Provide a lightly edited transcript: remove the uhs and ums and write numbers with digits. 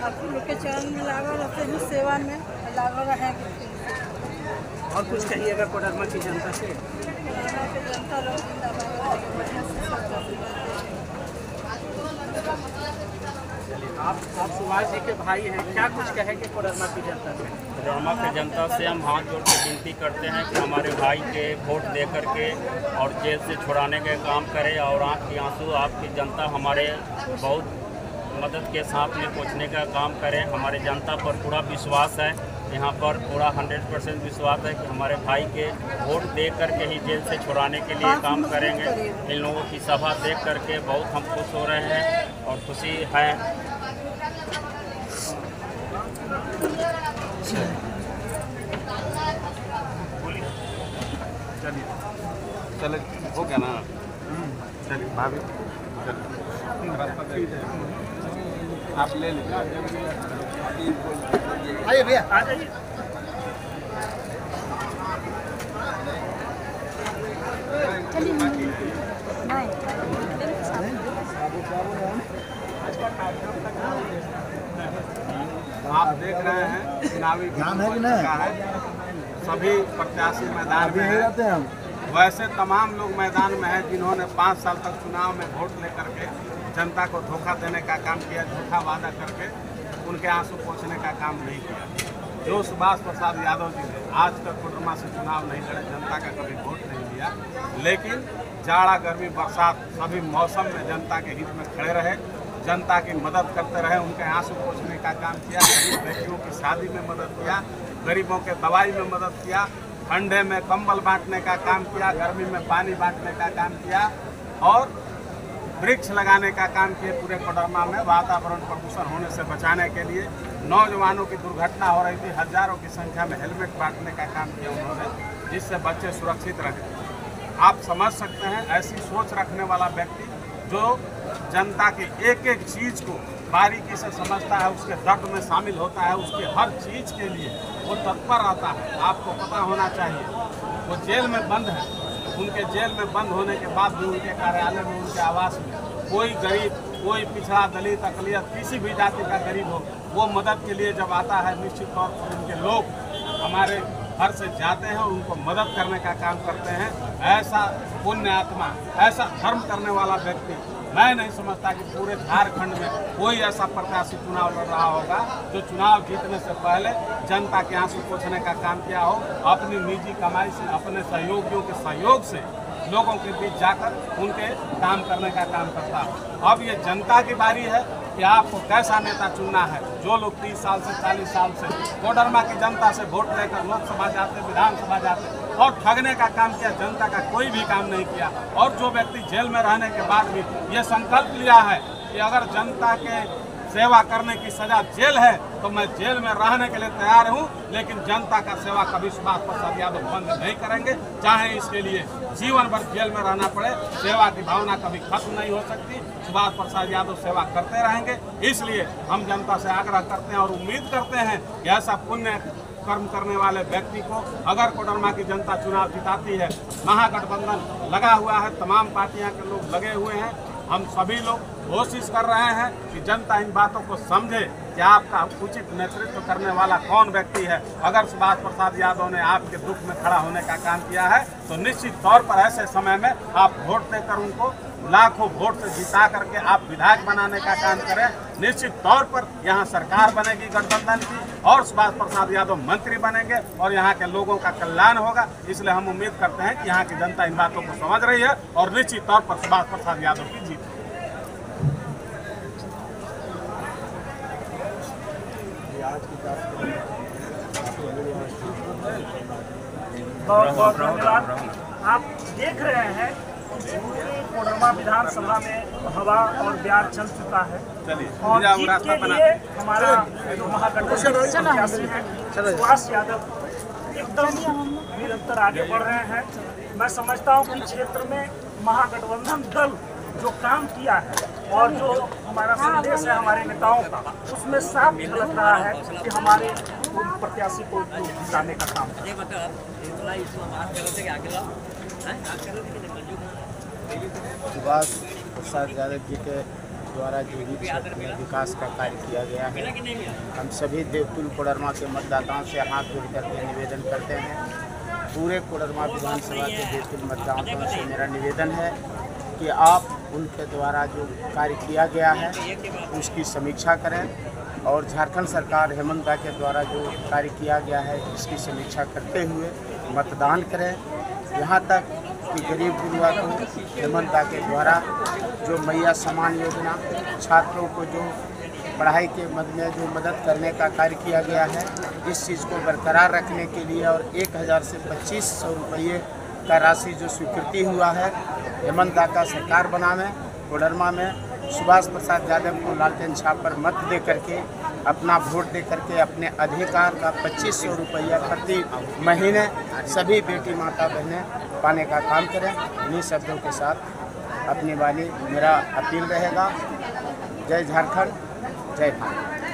आप लोग के चरण में लागल रहते हैं, सेवा में लागल रहेंगे। और कुछ कहिएगा कोडरमा की जनता से? कोडरमा की जनता लोग जिंदाबाद रहेंगे, बढ़िया से सब करते हैं। आप सुभाष जी के भाई हैं, क्या कुछ कहेंगे कोडरमा की जनता से? कोडरमा की जनता से हम हाथ जोड़ के विनती करते हैं कि हमारे भाई के वोट दे करके और जेल से छुड़ाने के काम करें और आँख की आंसू आपकी जनता हमारे बहुत मदद के साथ में पहुँचने का काम करें। हमारे जनता पर पूरा विश्वास है, यहाँ पर पूरा 100% विश्वास है कि हमारे भाई के वोट दे करके ही जेल से छुड़ाने के लिए काम करेंगे। इन लोगों की सभा देख करके बहुत हम खुश हो रहे हैं और खुशी है। चलिए हो गया ना? चलिए भाभी आप ले लीजिए। आइए भैया, आ जाइए। आप देख रहे हैं चुनावी ध्यान है कि नहीं? सभी प्रत्याशी मैदान में हैं। वैसे तमाम लोग मैदान में हैं जिन्होंने 5 साल तक चुनाव में वोट लेकर के जनता को धोखा देने का काम किया, झूठा वादा करके उनके आंसू पोंछने का काम नहीं किया। जो सुभाष प्रसाद यादव जी ने आज तक कोडरमा से चुनाव नहीं लड़े, जनता का कभी वोट नहीं दिया, लेकिन जाड़ा गर्मी बरसात सभी मौसम में जनता के हित में खड़े रहे, जनता की मदद करते रहे, उनके आंसू पोंछने का काम किया, गरीब व्यक्तियों की शादी में मदद किया, गरीबों के दवाई में मदद किया, ठंडे में कंबल बांटने का काम किया, गर्मी में पानी बांटने का काम किया और वृक्ष लगाने का काम किए पूरे कोडरमा में वातावरण प्रदूषण होने से बचाने के लिए। नौजवानों की दुर्घटना हो रही थी, हजारों की संख्या में हेलमेट बांटने का काम किया उन्होंने, जिससे बच्चे सुरक्षित रहे। आप समझ सकते हैं ऐसी सोच रखने वाला व्यक्ति जो जनता की एक एक चीज़ को बारीकी से समझता है, उसके दर्द में शामिल होता है, उसके हर चीज़ के लिए वो तत्पर रहता है। आपको पता होना चाहिए वो जेल में बंद है, उनके जेल में बंद होने के बाद भी उनके कार्यालय में, उनके आवास में कोई गरीब, कोई पिछड़ा, दलित, अकलियत, किसी भी जाति का गरीब हो, वो मदद के लिए जब आता है निश्चित तौर पर उनके लोग हमारे घर से जाते हैं और उनको मदद करने का काम करते हैं। ऐसा पुण्य आत्मा, ऐसा धर्म करने वाला व्यक्ति मैं नहीं समझता कि पूरे झारखंड में कोई ऐसा प्रत्याशी चुनाव लड़ रहा होगा जो चुनाव जीतने से पहले जनता के आंसू पोंछने का काम किया हो, अपनी निजी कमाई से, अपने सहयोगियों के सहयोग से लोगों के बीच जाकर उनके काम करने का काम करता हो। अब ये जनता की बारी है कि आपको कैसा नेता चुनना है। जो लोग 30 साल से 40 साल से कोडरमा की जनता से वोट लेकर लोकसभा जाते, विधानसभा जाते और ठगने का काम किया, जनता का कोई भी काम नहीं किया, और जो व्यक्ति जेल में रहने के बाद भी ये संकल्प लिया है कि अगर जनता के सेवा करने की सजा जेल है तो मैं जेल में रहने के लिए तैयार हूं, लेकिन जनता का सेवा कभी सुभाष प्रसाद यादव बंद नहीं करेंगे, चाहे इसके लिए जीवन भर जेल में रहना पड़े। सेवा की भावना कभी खत्म नहीं हो सकती, सुभाष प्रसाद यादव सेवा करते रहेंगे। इसलिए हम जनता से आग्रह करते हैं और उम्मीद करते हैं कि ऐसा पुण्य कर्म करने वाले व्यक्ति को अगर कोडरमा की जनता चुनाव जिताती है, महागठबंधन लगा हुआ है, तमाम पार्टियां के लोग लगे हुए हैं, हम सभी लोग कोशिश कर रहे हैं कि जनता इन बातों को समझे कि आपका उचित नेतृत्व करने वाला कौन व्यक्ति है। अगर सुभाष प्रसाद यादव ने आपके दुख में खड़ा होने का काम किया है तो निश्चित तौर पर ऐसे समय में आप वोट देकर उनको लाखों वोट से जिता करके आप विधायक बनाने का काम करें। निश्चित तौर पर यहाँ सरकार बनेगी गठबंधन की और सुभाष प्रसाद यादव मंत्री बनेंगे और यहाँ के लोगों का कल्याण होगा। इसलिए हम उम्मीद करते हैं कि यहाँ की जनता इन बातों को समझ रही है और निश्चित तौर पर सुभाष प्रसाद यादव की जीत। बहुत बहुत धन्यवाद। आप देख रहे हैं पूरे कोडरमा विधानसभा में हवा और प्यार चल चुका है और जीत के लिए हमारा जो महागठबंधन प्रत्याशी है सुभाष यादव एकदम निरंतर आगे बढ़ रहे हैं। मैं समझता हूं कि क्षेत्र में महागठबंधन दल जो काम किया है और जो हमारा संदेश है हमारे नेताओं का, उसमें साफ झलक रहा है कि हमारे प्रत्याशी को जिताने का काम सुभाष प्रसाद यादव जी के द्वारा जो भी क्षेत्र में विकास का कार्य किया गया है, हम सभी देवतुल कोडरमा के मतदाताओं से हाथ जोड़ करके निवेदन करते हैं। पूरे कोडरमा विधानसभा के देवतुल मतदाताओं से मेरा निवेदन है कि आप उनके द्वारा जो कार्य किया गया है उसकी समीक्षा करें और झारखंड सरकार हेमंत दा के द्वारा जो कार्य किया गया है इसकी समीक्षा करते हुए मतदान करें। यहाँ तक कि गरीब गुरुआ को हेमंत दा के द्वारा जो मैया सम्मान योजना, छात्रों को जो पढ़ाई के मद में जो मदद करने का कार्य किया गया है, इस चीज़ को बरकरार रखने के लिए और 1000 से 2500 रुपये का राशि जो स्वीकृति हुआ है, हेमंत दा का सरकार बनावे। कोडरमा में सुभाष प्रसाद यादव को लालटेन छाप पर मत दे करके, अपना वोट दे करके अपने अधिकार का 2500 रुपया प्रति महीने सभी बेटी माता बहनें पाने का काम करें। इन्हीं शब्दों के साथ अपनी वाली मेरा अपील रहेगा। जय झारखंड, जय भारत।